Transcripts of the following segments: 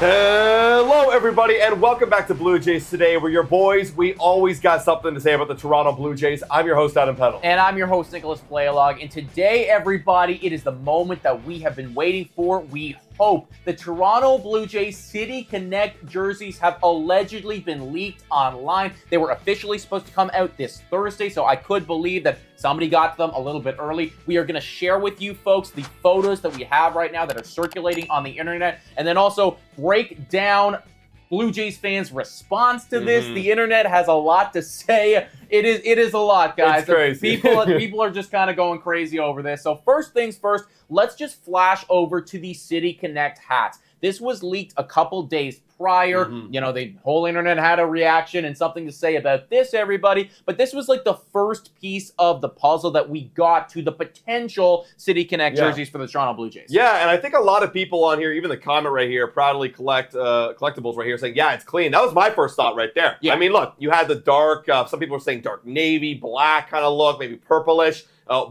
Hello, everybody, and welcome back to Blue Jays Today. We're your boys. We always got something to say about the Toronto Blue Jays. I'm your host, Adam Peddle. And I'm your host, Nicholas Playalog. And today, everybody, it is the moment that we have been waiting for. We hope the Toronto Blue Jays City Connect jerseys have allegedly been leaked online. They were officially supposed to come out this Thursday, so I could believe that somebody got them a little bit early. We are going to share with you folks the photos that we have right now that are circulating on the internet, and then also break down Blue Jays fans' response to this. The internet has a lot to say. It is a lot, guys. It's crazy. People are just kind of going crazy over this. So first things first, let's just flash over to the City Connect hats. This was leaked a couple days prior. You know, the whole internet had a reaction and something to say about this, everybody. But this was like the first piece of the puzzle that we got to the potential City Connect jerseys for the Toronto Blue Jays. Yeah, and I think a lot of people on here, even the comment right here, proudly collect collectibles right here, saying, yeah, it's clean. That was my first thought right there. Yeah. I mean, look, you had the dark, some people were saying dark navy, black kind of look, maybe purplish.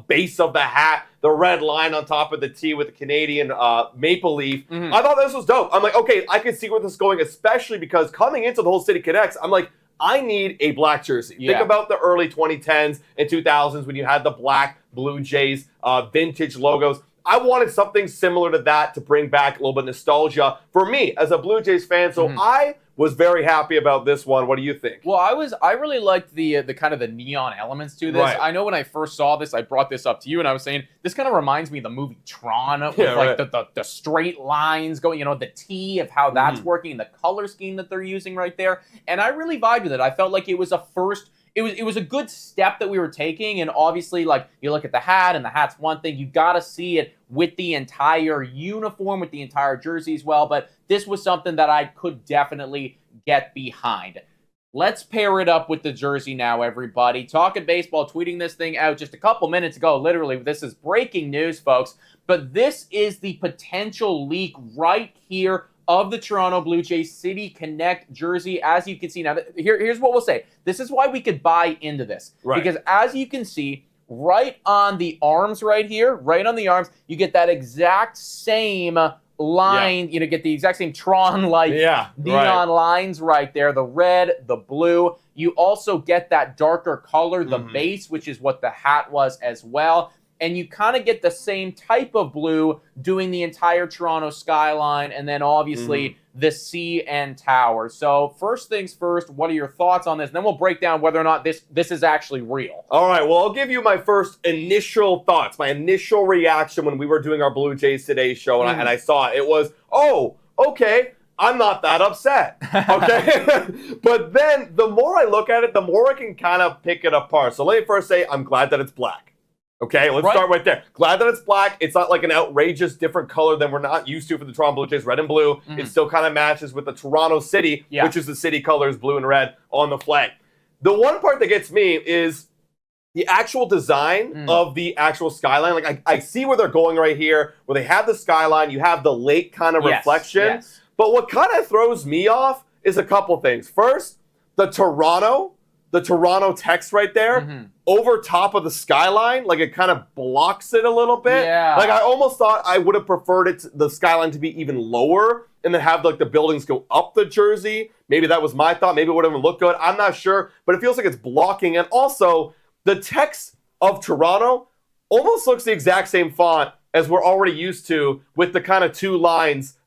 Base of the hat, the red line on top of the T with the Canadian maple leaf. I thought this was dope. I'm like, okay, I can see where this is going, especially because coming into the whole City Connects, I'm like, I need a black jersey. Think about the early 2010s and 2000s when you had the black Blue Jays vintage logos. I wanted something similar to that to bring back a little bit of nostalgia for me as a Blue Jays fan. So I was very happy about this one. What do you think? Well, I really liked the kind of the neon elements to this. Right. I know when I first saw this, I brought this up to you, and I was saying this kind of reminds me of the movie Tron, with the straight lines going, you know, the T of how that's working, the color scheme that they're using right there, and I really vibed with it. I felt like it was a first. It was a good step that we were taking, and obviously, like, you look at the hat, and the hat's one thing. You got to see it with the entire uniform, with the entire jersey as well, but this was something that I could definitely get behind. Let's pair it up with the jersey now, everybody. Talking Baseball tweeting this thing out just a couple minutes ago. Literally, this is breaking news, folks, but this is the potential leak right here of the Toronto Blue Jays City Connect jersey. As you can see now, here's what we'll say. This is why we could buy into this. Right. Because as you can see, right on the arms right here, right on the arms, you get that exact same line, you know, get the exact same Tron-like neon lines right there, the red, the blue. You also get that darker color, the base, which is what the hat was as well. And you kind of get the same type of blue doing the entire Toronto skyline, and then obviously the CN Tower. So first things first, what are your thoughts on this? And then we'll break down whether or not this is actually real. All right, well, I'll give you my first initial thoughts, my initial reaction when we were doing our Blue Jays Today show, and I saw it. It was, oh, okay, I'm not that upset, okay? But then the more I look at it, the more I can kind of pick it apart. So let me first say I'm glad that it's black. Okay, let's start right there. Glad that it's black. It's not like an outrageous different color than we're not used to for the Toronto Blue Jays, red and blue. It still kind of matches with the Toronto City, which is the city colors, blue and red, on the flag. The one part that gets me is the actual design of the actual skyline. Like, I see where they're going right here, where they have the skyline, you have the lake kind of reflection. But what kind of throws me off is a couple things. First, the Toronto text right there over top of the skyline, like it kind of blocks it a little bit. Like I almost thought I would have preferred the skyline to be even lower and then have like the buildings go up the jersey. Maybe that was my thought. Maybe it would have looked good. I'm not sure, but it feels like it's blocking. And also the text of Toronto almost looks the exact same font as we're already used to with the kind of two lines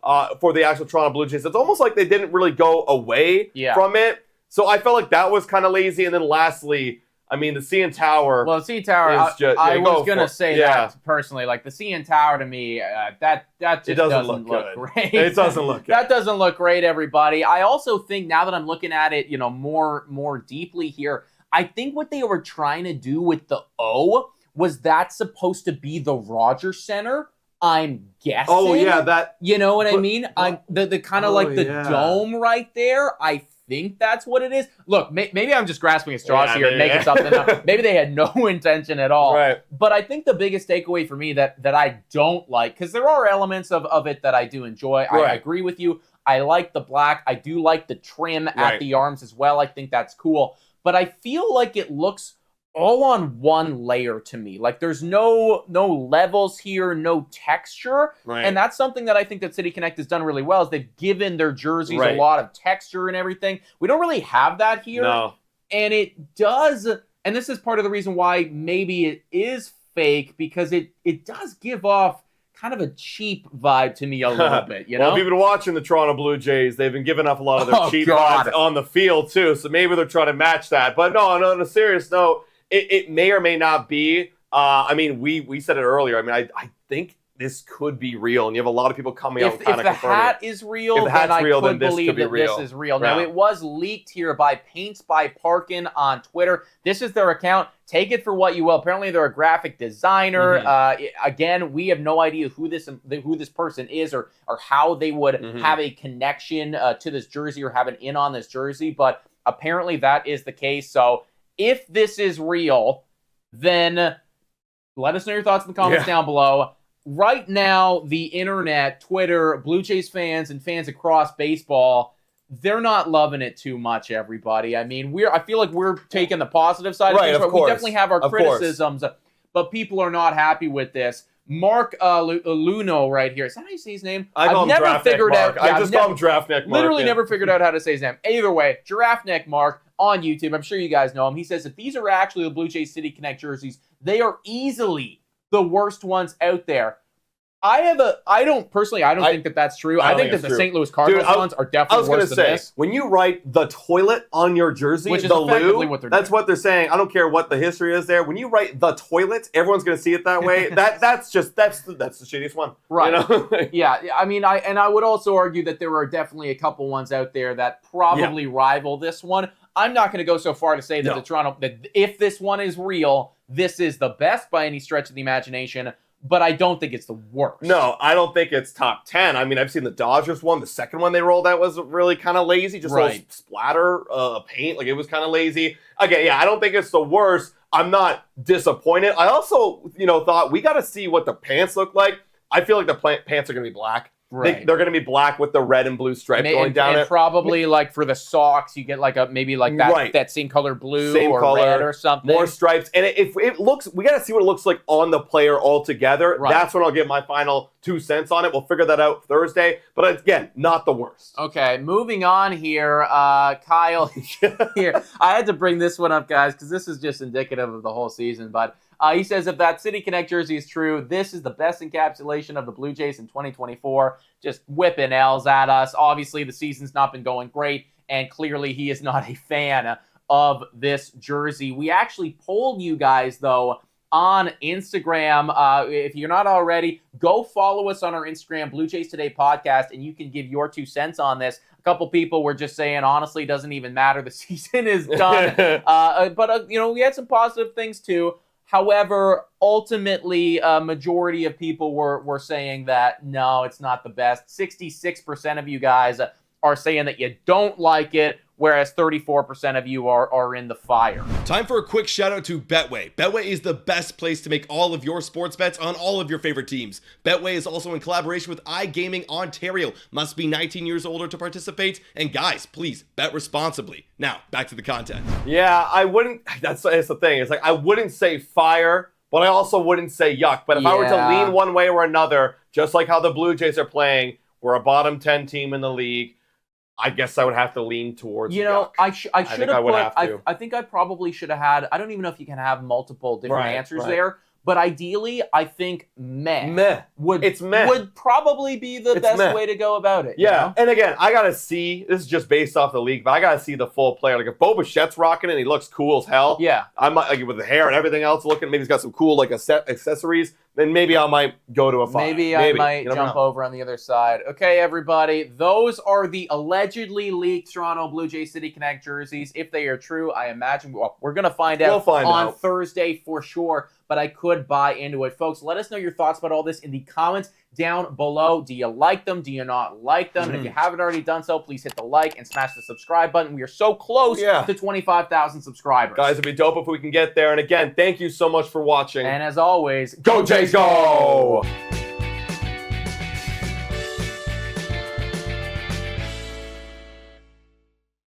for the actual Toronto Blue Jays. It's almost like they didn't really go away from it. So I felt like that was kind of lazy. And then lastly, I mean, the CN Tower. Well, the CN Tower, I was going to say that personally. Like, the CN Tower to me, that just doesn't look great. It doesn't look good. That doesn't look great, everybody. I also think, now that I'm looking at it, you know, more deeply here, I think what they were trying to do with the O was that supposed to be the Rogers Center. I'm guessing. Oh, yeah, that. You know what I mean? The kind of like the dome right there. I think that's what it is. Look, maybe I'm just grasping at straws here and making something up. Maybe they had no intention at all. But I think the biggest takeaway for me that I don't like, because there are elements of it that I do enjoy. I agree with you. I like the black. I do like the trim at the arms as well. I think that's cool. But I feel like it looks all on one layer to me. Like there's no levels here, no texture. Right. And that's something that I think that City Connect has done really well is they've given their jerseys a lot of texture and everything. We don't really have that here. No. And it does, and this is part of the reason why maybe it is fake, because it does give off kind of a cheap vibe to me a little bit, you know? Well, if you've been watching the Toronto Blue Jays, they've been giving off a lot of their cheap vibes on the field, too. So maybe they're trying to match that. But no, on a serious note, it may or may not be. I mean, we said it earlier. I mean, I think this could be real, and you have a lot of people coming out and kind of confirming it. If the hat is real, then I could believe that this is real. Now, it was leaked here by Paints by Parkin on Twitter. This is their account. Take it for what you will. Apparently, they're a graphic designer. Again, we have no idea who this person is or how they would have a connection to this jersey or have an in on this jersey, but apparently that is the case. So if this is real, then let us know your thoughts in the comments down below. Right now, the internet, Twitter, Blue Jays fans, and fans across baseball, they're not loving it too much, everybody. I mean, I feel like we're taking the positive side of things, but we definitely have our criticisms, but people are not happy with this. Mark Luno right here. Is that how you say his name? I've never figured out. I just call him Draft Neck Mark. Literally never figured out how to say his name. Either way, Giraffe Neck Mark on YouTube. I'm sure you guys know him. He says if these are actually the Blue Jays City Connect jerseys, they are easily the worst ones out there. I don't think that that's true. I think that the St. Louis Cardinals ones are definitely worse than this. When you write the toilet on your jersey, which is the effectively loo, what they're that's doing. what they're saying. I don't care what the history is there. When you write the toilet, everyone's going to see it that way. that's the shittiest one. Right. You know? Yeah. I mean, I would also argue that there are definitely a couple ones out there that probably rival this one. I'm not going to go so far to say that that if this one is real, this is the best by any stretch of the imagination. But I don't think it's the worst. No, I don't think it's top 10. I mean, I've seen the Dodgers one. The second one they rolled out was really kind of lazy. Just a little splatter paint. Like, it was kind of lazy. Again, I don't think it's the worst. I'm not disappointed. I also, thought we got to see what the pants look like. I feel like the pants are going to be black. Right. They're going to be black with the red and blue stripe going down it. Probably like for the socks, you get like that same color blue red or something. More stripes. And if it looks, we got to see what it looks like on the player altogether. Right. That's when I'll give my final 2 cents on it. We'll figure that out Thursday. But again, not the worst. Okay, moving on here. Kyle, here. I had to bring this one up, guys, because this is just indicative of the whole season. But he says, if that City Connect jersey is true, this is the best encapsulation of the Blue Jays in 2024. Just whipping L's at us. Obviously, the season's not been going great, and clearly he is not a fan of this jersey. We actually polled you guys, though, on Instagram. If you're not already, go follow us on our Instagram, Blue Jays Today Podcast, and you can give your 2 cents on this. A couple people were just saying, honestly, it doesn't even matter. The season is done. But we had some positive things, too. However, ultimately, a majority of people were saying that, no, it's not the best. 66% of you guys are saying that you don't like it, whereas 34% of you are in the fire. Time for a quick shout out to Betway. Betway is the best place to make all of your sports bets on all of your favorite teams. Betway is also in collaboration with iGaming Ontario. Must be 19 years older to participate. And guys, please bet responsibly. Now, back to the content. Yeah, I wouldn't. That's the thing. It's like I wouldn't say fire, but I also wouldn't say yuck. But if I were to lean one way or another, just like how the Blue Jays are playing, we're a bottom 10 team in the league. I guess I would have to lean towards yuck. I think I probably should have had, I don't even know if you can have multiple different answers there, but ideally, I think meh would probably be the best way to go about it. Yeah, and again, I got to see, this is just based off the league, but I got to see the full player. Like if Bo Bichette's rocking it and he looks cool as hell, I might, like with the hair and everything else looking, maybe he's got some cool like accessories, then maybe I might go to a 5. Maybe I might jump over on the other side. Okay, everybody, those are the allegedly leaked Toronto Blue Jays City Connect jerseys. If they are true, I imagine we're going to find out on Thursday for sure, but I could buy into it. Folks, let us know your thoughts about all this in the comments down below. Do you like them? Do you not like them? And if you haven't already done so, please hit the like and smash the subscribe button. We are so close to 25,000 subscribers. Guys, it'd be dope if we can get there. And again, thank you so much for watching. And as always, go Jays, go!